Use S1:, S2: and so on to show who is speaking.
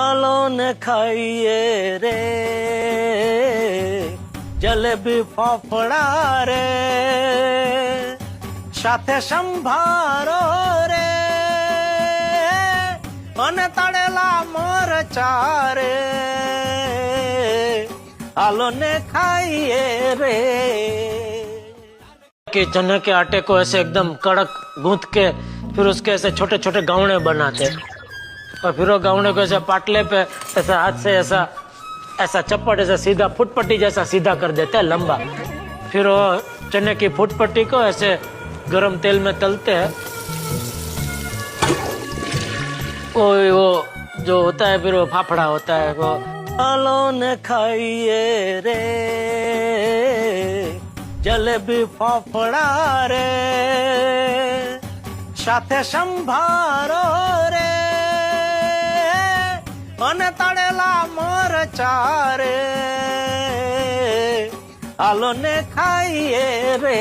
S1: ચાલો ને ખાઈએ રે જલેબી ફાફડા રે સાથે સંભારો રે અને તળેલા મરચા રે ચાલો ને ખાઈએ रे। कि चने के आटे को ऐसे एकदम कड़क गूंथ के फिर उसके ऐसे छोटे छोटे गावड़े बनाते और फिर वो गावड़े को ऐसे पाटले पे ऐसा हाथ से ऐसा ऐसा चप्पट ऐसा सीधा फुटपट्टी जैसा सीधा कर देते हैं लंबा। फिर वो चने की फुटपट्टी को ऐसे गरम तेल में तलते हैं। वो जो होता है फिर वो फाफड़ा होता है वो ચાલો ને ખાઈએ રે જલેબી ફાફડા રે સાથે સંભારો રે અને તળેલા મરચા રે ચાલો ને ખાઈએ રે।